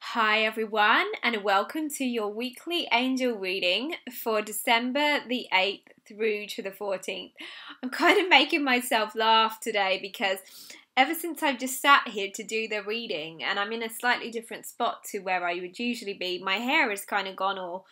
Hi everyone, and welcome to your weekly angel reading for December the 8th through to the 14th. I'm kind of making myself laugh today because ever since I've just sat here to do the reading and I'm in a slightly different spot to where I would usually be, my hair has kind of gone all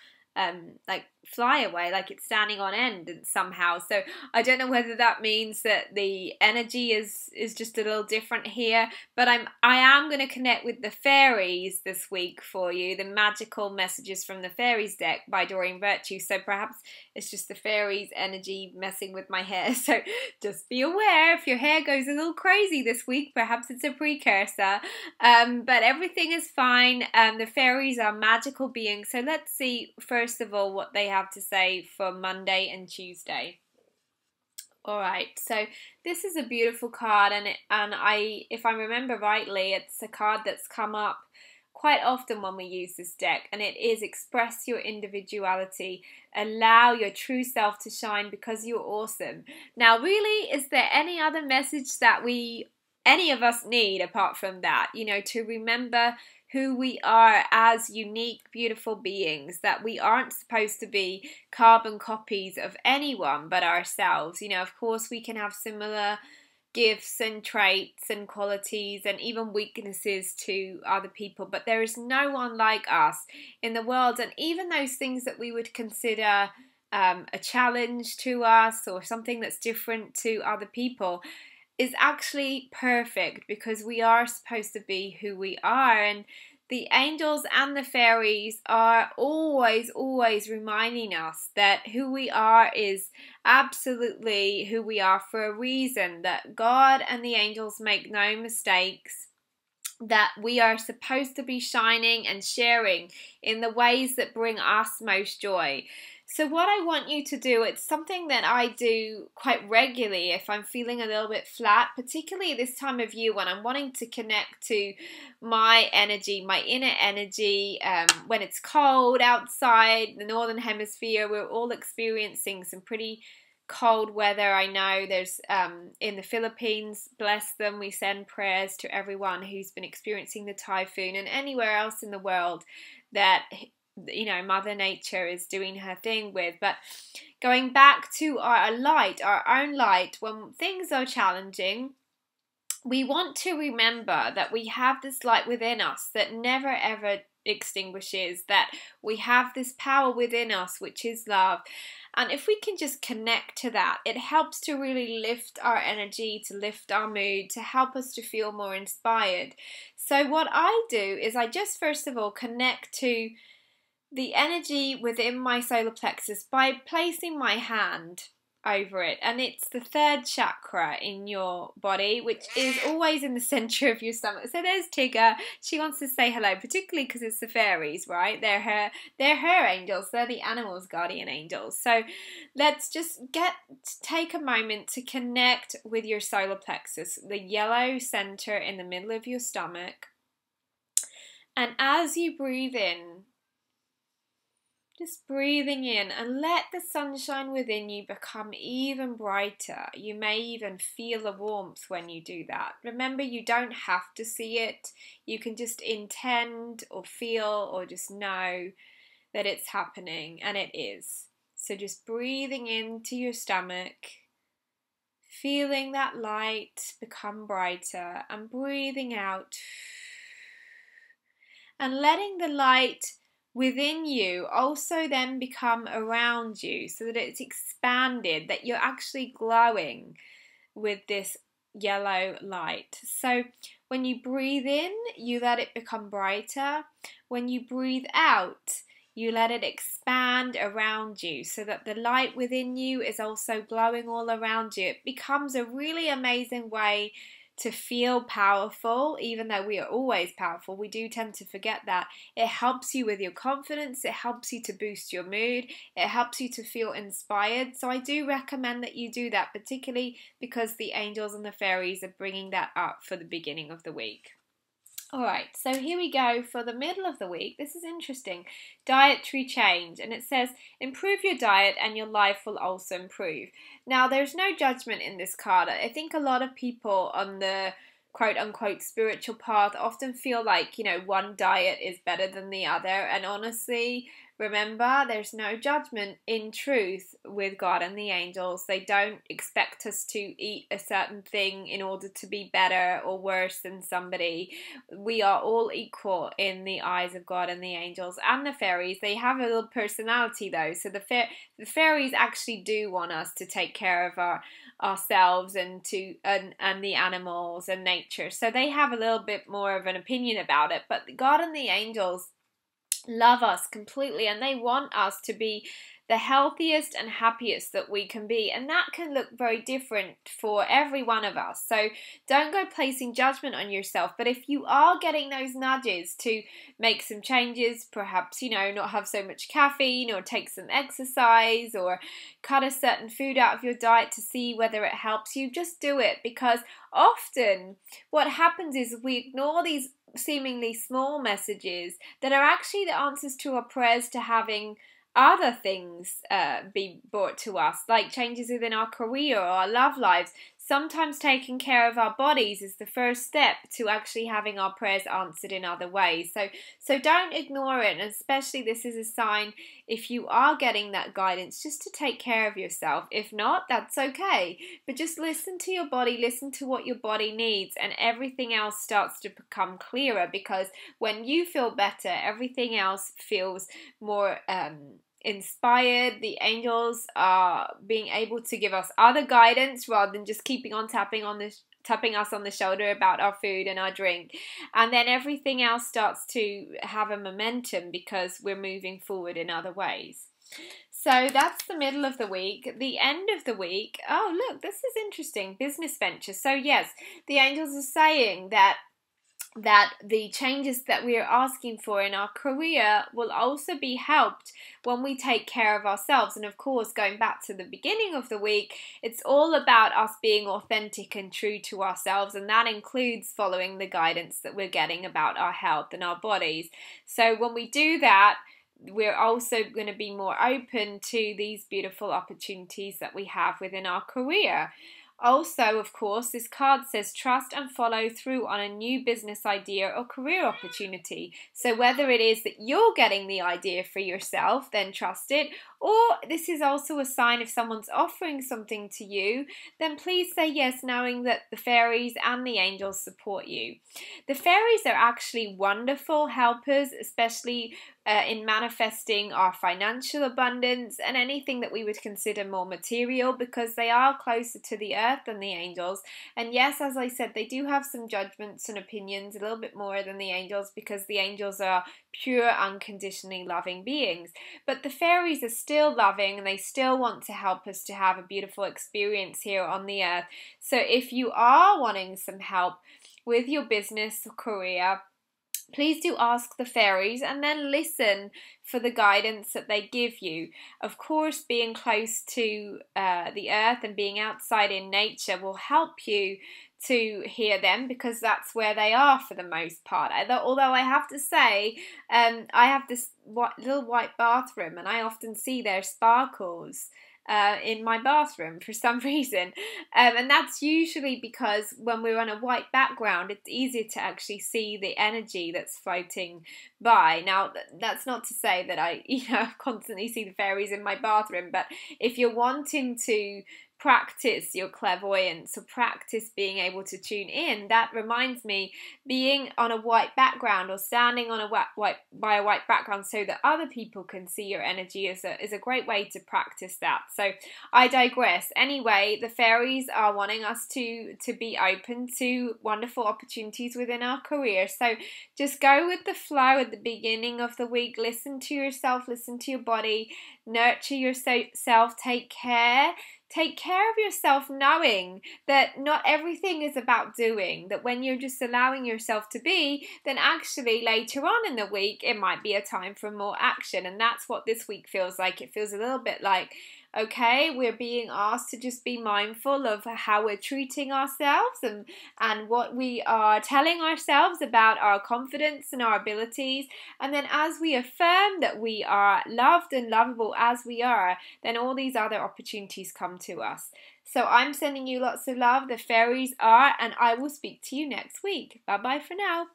like fly away, like it's standing on end and somehow. So I don't know whether that means that the energy is just a little different here, but I am going to connect with the fairies this week for you, the magical messages from the fairies deck by Doreen Virtue. So perhaps it's just the fairies energy messing with my hair. So just be aware if your hair goes a little crazy this week, perhaps it's a precursor. But everything is fine. The fairies are magical beings. So let's see first of all what they have to say for Monday and Tuesday. Alright, so this is a beautiful card, and if I remember rightly, it's a card that's come up quite often when we use this deck, and it is express your individuality, allow your true self to shine because you're awesome. Now, really, is there any other message that any of us need apart from that? You know, to remember who we are as unique, beautiful beings, that we aren't supposed to be carbon copies of anyone but ourselves. You know, of course, we can have similar gifts and traits and qualities and even weaknesses to other people, but there is no one like us in the world. And even those things that we would consider a challenge to us or something that's different to other people is actually perfect because we are supposed to be who we are. And the angels and the fairies are always reminding us that who we are is absolutely who we are for a reason, that God and the angels make no mistakes, that we are supposed to be shining and sharing in the ways that bring us most joy. So what I want you to do, it's something that I do quite regularly if I'm feeling a little bit flat, particularly this time of year when I'm wanting to connect to my energy, my inner energy, when it's cold outside, the Northern Hemisphere, we're all experiencing some pretty cold weather. I know there's in the Philippines, bless them, we send prayers to everyone who's been experiencing the typhoon, and anywhere else in the world that, you know, Mother Nature is doing her thing with. But going back to our light, our own light, when things are challenging, we want to remember that we have this light within us that never ever extinguishes, that we have this power within us, which is love. And if we can just connect to that, it helps to really lift our energy, to lift our mood, to help us to feel more inspired. So what I do is I just first of all connect to the energy within my solar plexus by placing my hand over it, and it's the third chakra in your body, which is always in the center of your stomach. So there's Tigger. She wants to say hello, particularly because it's the fairies, right? They're her angels. They're the animals' guardian angels. So let's just take a moment to connect with your solar plexus, the yellow center in the middle of your stomach. And as you breathe in, just breathing in, and let the sunshine within you become even brighter. You may even feel the warmth when you do that. Remember, you don't have to see it. You can just intend or feel or just know that it's happening, and it is. So just breathing into your stomach, feeling that light become brighter, and breathing out and letting the light within you also then become around you, so that it's expanded, that you're actually glowing with this yellow light. So when you breathe in, you let it become brighter. When you breathe out, you let it expand around you, so that the light within you is also glowing all around you. It becomes a really amazing way to feel powerful. Even though we are always powerful, we do tend to forget that. It helps you with your confidence, it helps you to boost your mood, it helps you to feel inspired. So I do recommend that you do that, particularly because the angels and the fairies are bringing that up for the beginning of the week. Alright, so here we go for the middle of the week. This is interesting. Dietary change. And it says, improve your diet and your life will also improve. Now, there's no judgment in this card. I think a lot of people on the quote unquote spiritual path often feel like, one diet is better than the other. And honestly, remember, there's no judgment in truth with God and the angels. They don't expect us to eat a certain thing in order to be better or worse than somebody. We are all equal in the eyes of God and the angels and the fairies. They have a little personality though. So the fairies actually do want us to take care of ourselves and the animals and nature. So they have a little bit more of an opinion about it. But God and the angels love us completely, and they want us to be the healthiest and happiest that we can be, and that can look very different for every one of us. So don't go placing judgment on yourself, but if you are getting those nudges to make some changes, perhaps not have so much caffeine, or take some exercise, or cut a certain food out of your diet to see whether it helps you, just do it. Because often what happens is we ignore these seemingly small messages that are actually the answers to our prayers to having other things be brought to us, like changes within our career or our love lives. Sometimes taking care of our bodies is the first step to actually having our prayers answered in other ways. So don't ignore it, and especially this is a sign, if you are getting that guidance, just to take care of yourself. If not, that's okay. But just listen to your body, listen to what your body needs, and everything else starts to become clearer, because when you feel better, everything else feels more inspired. The angels are being able to give us other guidance rather than just keeping on tapping us on the shoulder about our food and our drink. And then everything else starts to have a momentum because we're moving forward in other ways. So that's the middle of the week. The end of the week, oh look, this is interesting, business ventures. So yes, the angels are saying that the changes that we are asking for in our career will also be helped when we take care of ourselves. And of course, going back to the beginning of the week, it's all about us being authentic and true to ourselves, and that includes following the guidance that we're getting about our health and our bodies. So when we do that, we're also going to be more open to these beautiful opportunities that we have within our career. Also, of course, this card says trust and follow through on a new business idea or career opportunity. So whether it is that you're getting the idea for yourself, then trust it. Or this is also a sign if someone's offering something to you, then please say yes, knowing that the fairies and the angels support you. The fairies are actually wonderful helpers, especially in manifesting our financial abundance and anything that we would consider more material, because they are closer to the earth than the angels. And yes, as I said, they do have some judgments and opinions, a little bit more than the angels, because the angels are pure, unconditionally loving beings. But the fairies are still loving, and they still want to help us to have a beautiful experience here on the earth. So if you are wanting some help with your business or career, please do ask the fairies and then listen for the guidance that they give you. Of course, being close to the earth and being outside in nature will help you to hear them, because that's where they are for the most part. Although I have to say, I have this little white bathroom, and I often see their sparkles in my bathroom for some reason, and that's usually because when we're on a white background, it's easier to actually see the energy that's floating by. Now, that's not to say that I constantly see the fairies in my bathroom, but if you're wanting to practice your clairvoyance or practice being able to tune in, that reminds me, being on a white background or standing on a white background so that other people can see your energy is a great way to practice that. So I digress. Anyway, the fairies are wanting us to be open to wonderful opportunities within our career. So just go with the flow at the beginning of the week. Listen to yourself, listen to your body, nurture yourself, take care. Take care of yourself, knowing that not everything is about doing, that when you're just allowing yourself to be, then actually later on in the week, it might be a time for more action. And that's what this week feels like. It feels a little bit like okay? We're being asked to just be mindful of how we're treating ourselves and what we are telling ourselves about our confidence and our abilities. And then as we affirm that we are loved and lovable as we are, then all these other opportunities come to us. So I'm sending you lots of love. The fairies are, and I will speak to you next week. Bye bye for now.